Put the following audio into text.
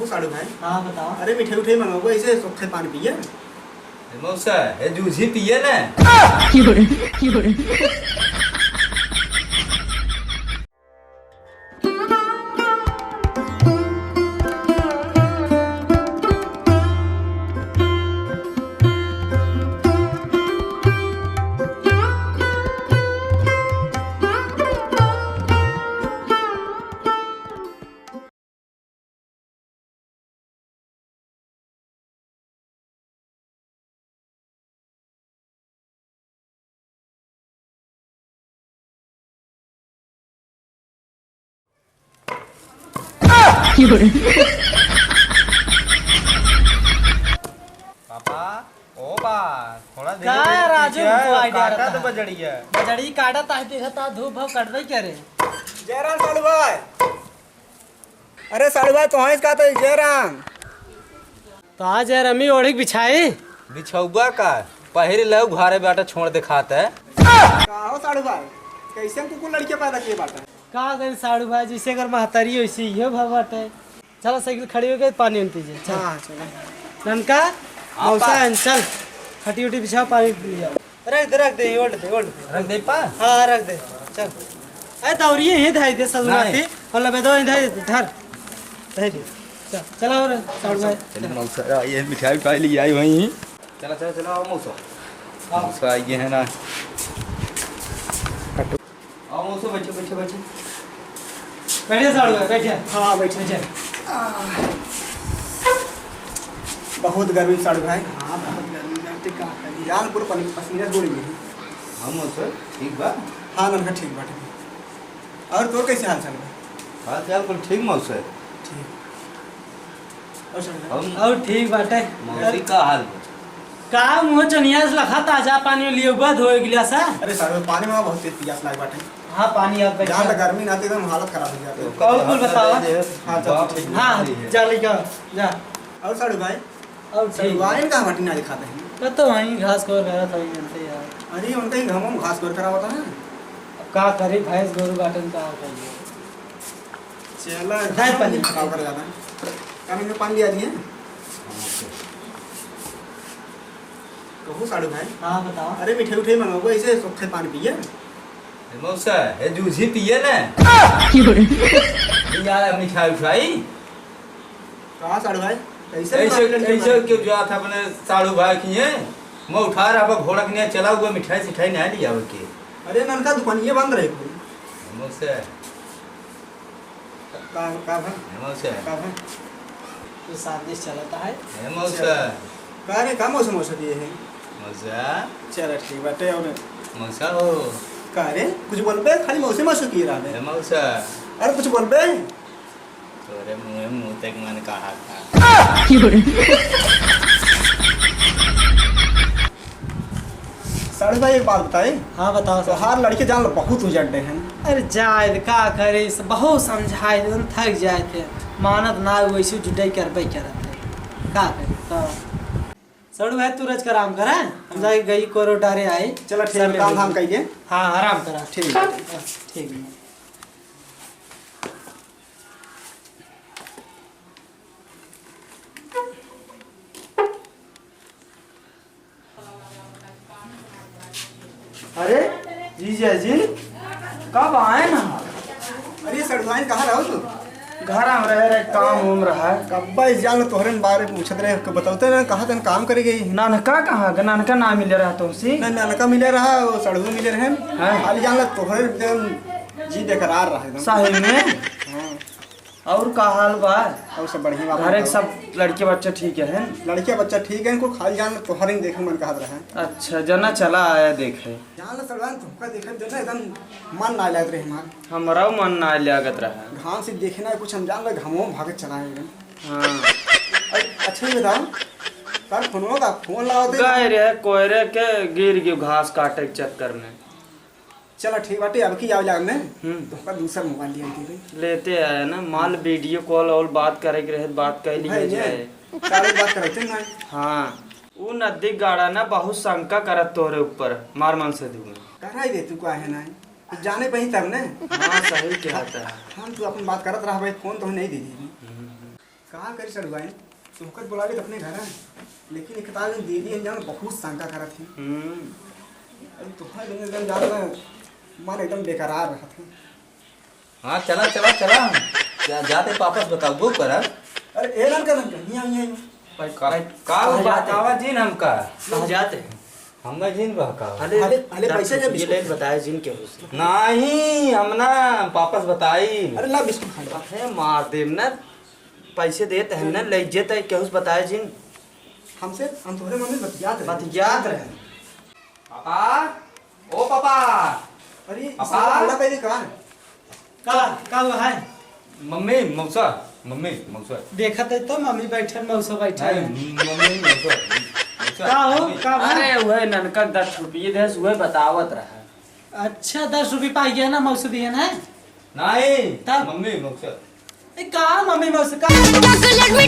कहूँ साड़ू भाई। हाँ बताओ। अरे मिठाई उठाई मंगाओ ऐसे सोखे पानी पिए। मौसा ये जूस ही पिए ना। पापा ओ बा थोड़ा क्या है राजू, तुमको आइडिया रहता है? बजड़िया बजड़ी काटा ता देखता धूप भाव कट रही क्या रे। जयराम साड़ू भाई। अरे साड़ू भाई कहाँ इसका तो जयराम। तो आज यार अम्मी ओढ़ी बिछाई बिछौआ का पहले लोग घरे बेटा छोड़ दे खाता है। कहो साड़ू भाई कैसे कुकुर लड़के पैदा किए बाटा। का करी साड़ू भाई जैसे अगर महतारी वैसे ये भाव बाटे। चलो साइकिल खड़ी हो गई पानी में पीजिए। चल हाँ चलो। ननका मौसा चल खटी उटी बिछाओ पानी पी जाओ। रख दे ओढ़ दे रख दे पा। हाँ रख दे चल। अरे दौड़िए यहीं धाई दे सलमाती और लबे दो यहीं धाई धर धाई दे। चल चलो और साड़ू भाई चलिए मौसा ये मिठाई उठाई ले आई वहीं। चलो चलो चलो आओ मौसा। मौसा आई है ना। आओ मौसा बैठो बैठो बैठो। बैठिए साड़ू भाई बैठिए। हाँ बैठे। बहुत गर्मी साड़ू भाई। हाँ बहुत गर्मी जान पूरा पसीना जोड़ी गई। हाँ मौसा ठीक बा। हाँ ननका ठीक बाटे। और तोर कैसे हाल चाल बा? हाल चाल कुल ठीक मौसा। ठीक। और साड़ू भाई? हम और ठीक बाटे। मौसी का हाल बा? का मुँह चनिया से लखा ताजा पानी में लिए हुआ धोए गिलास है। अरे साड़ू भाई पानी में बहुत तेज प्यास लाग बाटे। हाँ पानी आप बैठिए। जहाँ तक गर्मी ना आती एकदम हालत खराब हो जाती है। और कुल बताओ। हाँ चल ठीक। हाँ जा लेके आओ जा। और साड़ू भाई और ठीक वाइन कहाँ बाटी ना दिखाते हैं। तो वहीं घास को रहा था यहीं यार। अरे उनका ही घामों में घास गोर करा होता है। अब का करी भैंस गोरू बाटन का करिए। चला धाय पानी। खराब कर जाता है। कान में पानी लिया दिए। कहूँ साड़ू भाई। हाँ बताओ। अरे मिठाई उठाई मंगाओ ऐसे सोखे पानी पिए। मौसा ये जूस ही पिए ना। यार मिठाई उठाई कहाँ साड़ू भाई कैसे ऐसे क्यों जो था अपने साड़ू भाई किए मैं उठा रहा घोड़ा के नहीं चला हुआ मिठाई सिठाई नहीं लिया के। अरे ननका दुकान ये बंद रहे कोई। मौसा का भाई मौसा भाई तो साजिश चलता है। मौसा का रे का मौसम मौसम दिए है। मौसा चल ठीक बाटे। और मौसा हो का रे कुछ बोलबे खाली मौसम मौसम किए रहा। मौसा अरे कुछ बोलबे। तोरे मुंह तक मन कहा था। साड़ू भाई एक बात बताए। हाँ बताओ तो हार लड़के जान लो बहुत उजड़े हैं। अरे जाए का करे बहुत समझाए एकदम थक जाए थे मानत ना वैसे जुटाई करबे करते का करे। तो सड़ू भाई तू रज का आराम करा हम जाके गई कोरो डारे आई। चलो ठीक है काम धाम कहिए। हाँ आराम करा। ठीक है। ठीक है। अरे जीजा जी कब आए ना। अरे साड़ू भाई कहाँ रहो तू। घर में रह रहे काम उम रहा है। कब्बा इस जान तोहरे बारे पूछत रहे बताते ना कहाँ तन काम करे गई। नानका कहाँ का नानका ना मिल रहा तुमसे। ना ननका मिले रहा वो सड़ू मिले रहे। हाँ। खाली जान लो तोहरे एकदम जी बेकरार रहा एकदम। साहिब में हाँ। और का हाल बा। और सब बढ़िया घर एक सब लड़के बच्चे ठीक है। लड़के बच्चा ठीक है इनको खाली जान लो तोहरे ही देखे मन कहत रहा। अच्छा जना चला आया देखे। जान लो सड़वान तुमका देखे जो ना एकदम मन ना लग रहे हमार। हमारा मन ना लागत रहा। घाम से देखना है कुछ हम जान लो घामों भागत चला है एकदम। हाँ अच्छा ही बताओ कल फोन का फोन लगाओ दे। गए रे कोयरे के गिर गयो घास काटे के चक्कर में। चलो ठीक बाटे अब की आओ जाग में तुमका दूसरा मोबाइल लिया भाई। लेते आया ना माल वीडियो कॉल और बात करे के रहे बात कर ली जाए। सारी बात करते ना। हाँ वो नदी गाड़ा ना बहुत शंका करत तोरे ऊपर मार मन से दूंगा। कराई दे तू का है ना जाने पे ही तब ने। हाँ सही कहता है। हम तू अपन बात करत रहा भाई फोन तो नहीं दे दी। कहाँ करी सर भाई तुमको बुला के अपने घर है लेकिन एक किताब दीदी है जान बहुत शंका करत थी अरे तुम्हारे दिन एकदम ज्यादा मन एकदम बेकरार रहा था। हाँ चला चला चला जाते वापस बताओ वो करा अरे ए रन कर यहाँ का बतावा जिन हमका कहाँ जाते हैं? हमका जिन बहका हले पैसे के ये लेन बताया जिन के हो से। नहीं हम ना वापस बताई अरे ला बिस्कुट खा लो। अरे मार देव ना पैसे देते हैं ना ले जेते केहू से बताया जिन हमसे हम तुम्हारे मम्मी बतियात रहे। बात याद रहे। पापा ओ पापा अरे पापा। बड़ा पहले कहा का हुआ है? मम्मी मौसा मम्मी मौसा देखत है तो मम्मी बैठल मौसा बैठा है। मम्मी मौसा का हो का अरे भाई? वह ननका 10 रुपये दे वह बतावत रहा। अच्छा 10 रुपये पाई गया ना मौसा दिए ना नहीं तब? मम्मी मौसा ए का मम्मी मौसा का Let me